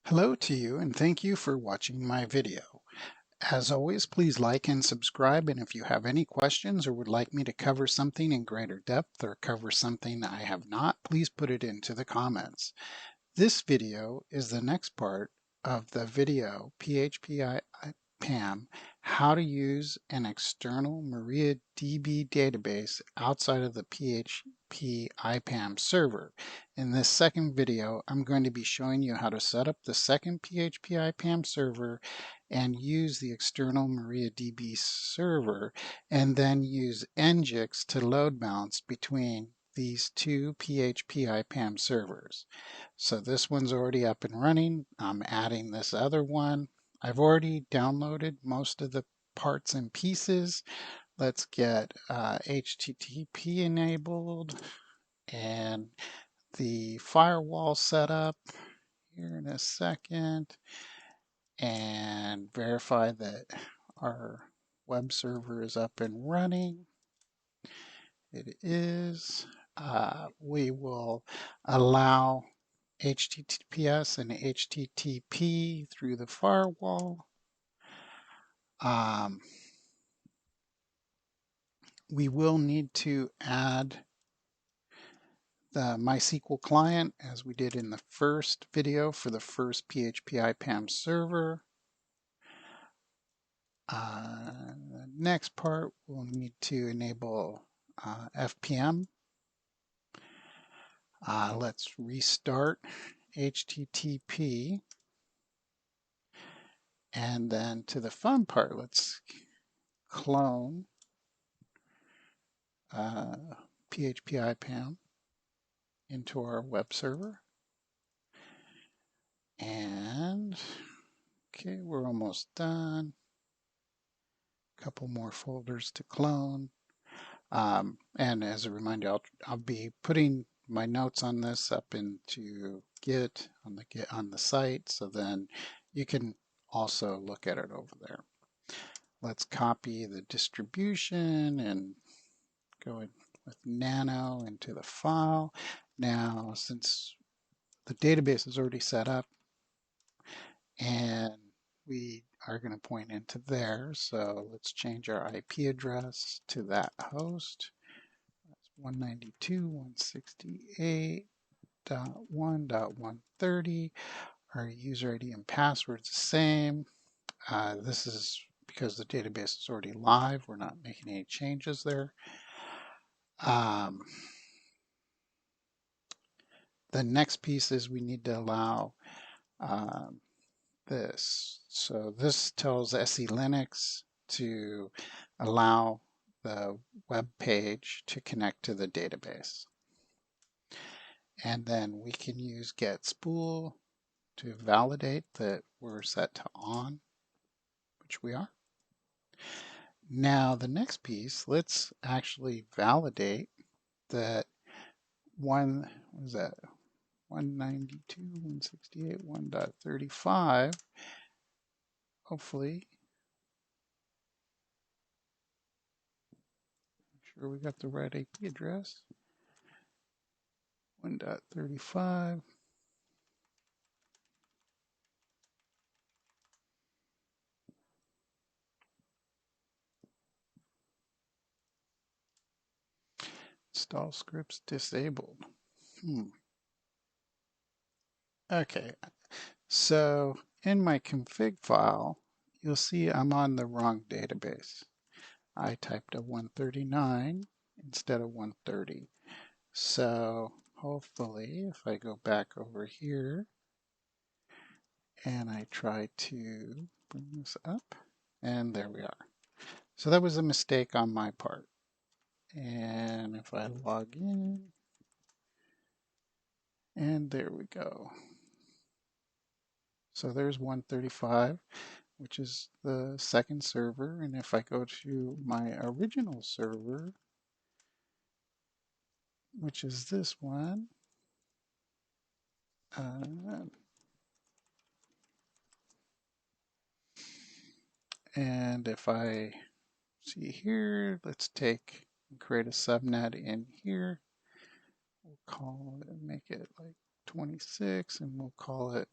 Hello to you and thank you for watching my video. As always, please like and subscribe, and if you have any questions or would like me to cover something in greater depth or cover something I have not, please put it into the comments. This video is the next part of the video PHP IPAM, how to use an external Mariadb database outside of the PHP IPAM server. In this second video, I'm going to be showing you how to set up the second PHP IPAM server and use the external Mariadb server, and then use Nginx to load balance between these two PHP IPAM servers. So this one's already up and running. I'm adding this other one. I've already downloaded most of the parts and pieces. Let's get HTTP enabled and the firewall set up here in a second, and verify that our web server is up and running. It is. We will allow HTTPS and HTTP through the firewall. We will need to add the MySQL client, as we did in the first video for the first PHP IPAM server. The next part, we'll need to enable FPM. Let's restart HTTP. And then to the fun part, let's clone PHP IPAM into our web server. And okay, we're almost done. A couple more folders to clone. And as a reminder, I'll be putting my notes on this up into Git on the site, so then you can also look at it over there. Let's copy the distribution and go in with nano into the file. Now, since the database is already set up and we are going to point into there, so let's change our IP address to that host. That's 192.168.1.130. Our user ID and password is the same. This is because the database is already live. We're not making any changes there. The next piece is we need to allow this. So this tells SE Linux to allow the web page to connect to the database. And then we can use get spool to validate that we're set to on, which we are. Now the next piece, let's actually validate that 192.168.1.35, hopefully, make sure we got the right IP address, 1.35. Install scripts disabled. Okay, so in my config file, you'll see I'm on the wrong database. I typed a 139 instead of 130. So hopefully if I go back over here and I try to bring this up, and there we are. So that was a mistake on my part. And if I log in, and there we go. So there's 135, which is the second server. And if I go to my original server, which is this one, and if I see here, let's create a subnet in here. We'll call it, make it like 26, and we'll call it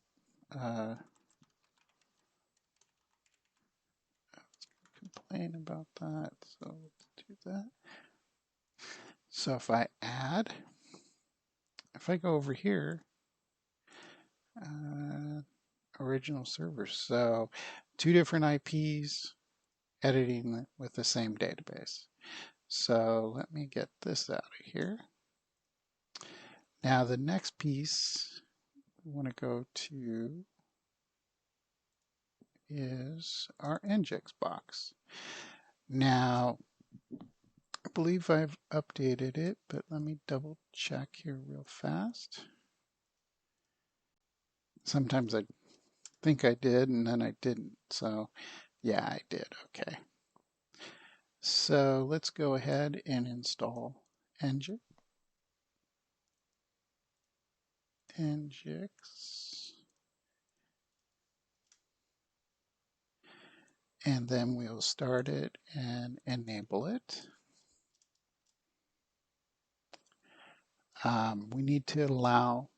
complain about that. So let's do that. So if I go over here, original servers. So 2 different IPs editing with the same database. So let me get this out of here. Now the next piece we want to go to is our Nginx box. Now, I believe I've updated it, but let me double check here real fast. Sometimes I think I did and then I didn't. So yeah, I did. Okay. So let's go ahead and install Nginx. And then we'll start it and enable it. We need to allow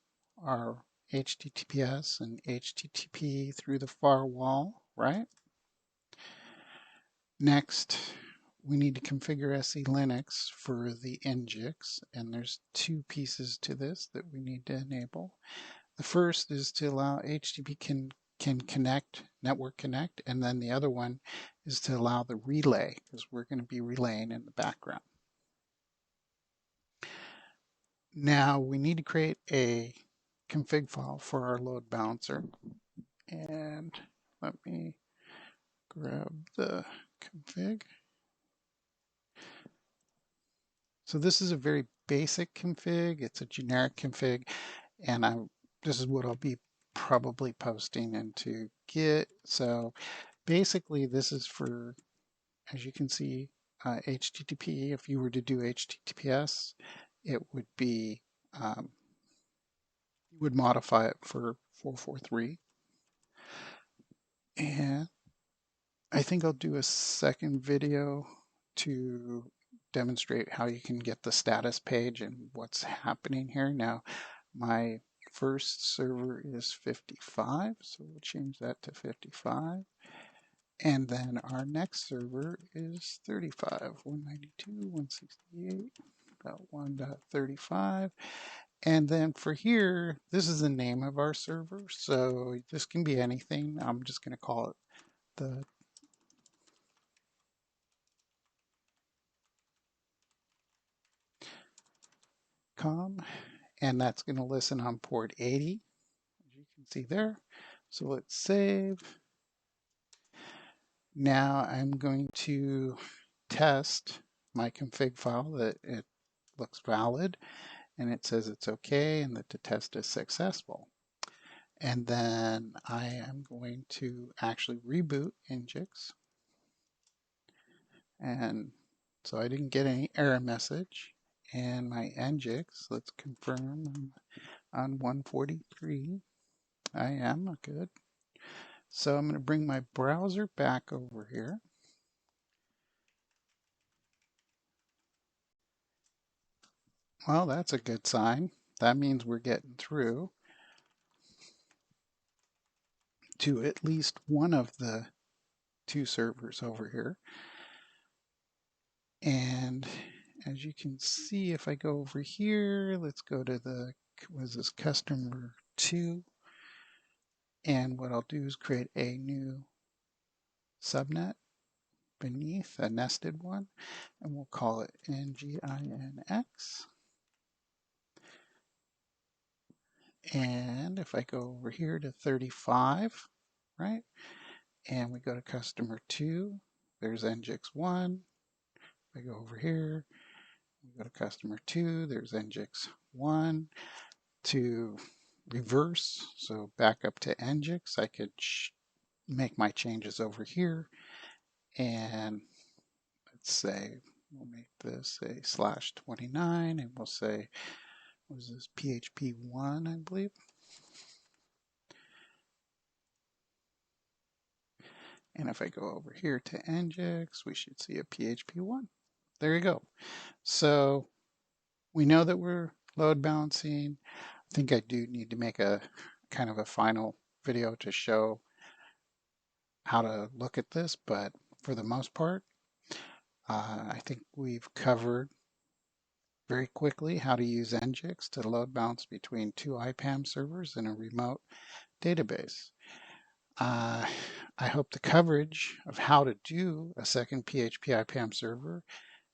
our HTTPS and HTTP through the firewall, right? Next, we need to configure SE Linux for the Nginx, and there's 2 pieces to this that we need to enable. The first is to allow HTTP can connect, network connect, and then the other one is to allow the relay, because we're going to be relaying in the background. Now we need to create a config file for our load balancer, and let me grab the config. So this is a very basic config. It's a generic config, and this is what I'll be probably posting into Git. So basically this is for, as you can see, HTTP. If you were to do HTTPS, it would be, you would modify it for 443. And I think I'll do a second video to demonstrate how you can get the status page and what's happening here. Now, my first server is 55, so we'll change that to 55. And then our next server is 35, 192.168.1.35. And then for here, this is the name of our server. So this can be anything. I'm just going to call it the com, and that's going to listen on port 80, as you can see there. So let's save. Now I'm going to test my config file that it looks valid and it says it's okay and that the test is successful. And then I am going to actually reboot Nginx. And so I didn't get any error message. And my Nginx, let's confirm on 143. I am good. So I'm going to bring my browser back over here. Well, that's a good sign. That means we're getting through to at least one of the 2 servers over here. And as you can see, if I go over here, let's go to the, what is this, customer 2. And what I'll do is create a new subnet beneath a nested one, and we'll call it Nginx. And if I go over here to 35, right, and we go to customer 2, there's Nginx 1. If I go over here, we go to customer 2, there's Nginx 1. To reverse, so back up to Nginx, I could make my changes over here, and let's say we'll make this a /29, and we'll say, what is this, PHP1, I believe. And if I go over here to Nginx, we should see a PHP1. There you go. So we know that we're load balancing. I think I do need to make a kind of a final video to show how to look at this, but for the most part, I think we've covered very quickly how to use Nginx to load balance between two IPAM servers in a remote database. I hope the coverage of how to do a second PHP IPAM server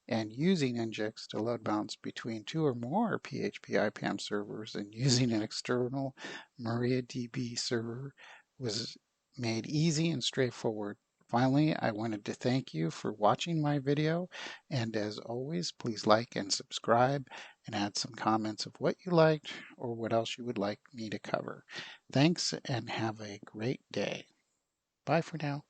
and using Nginx to load balance between two or more PHP IPAM servers and using an external Mariadb server was made easy and straightforward. Finally, I wanted to thank you for watching my video, and as always, please like and subscribe and add some comments of what you liked or what else you would like me to cover. Thanks and have a great day. Bye for now.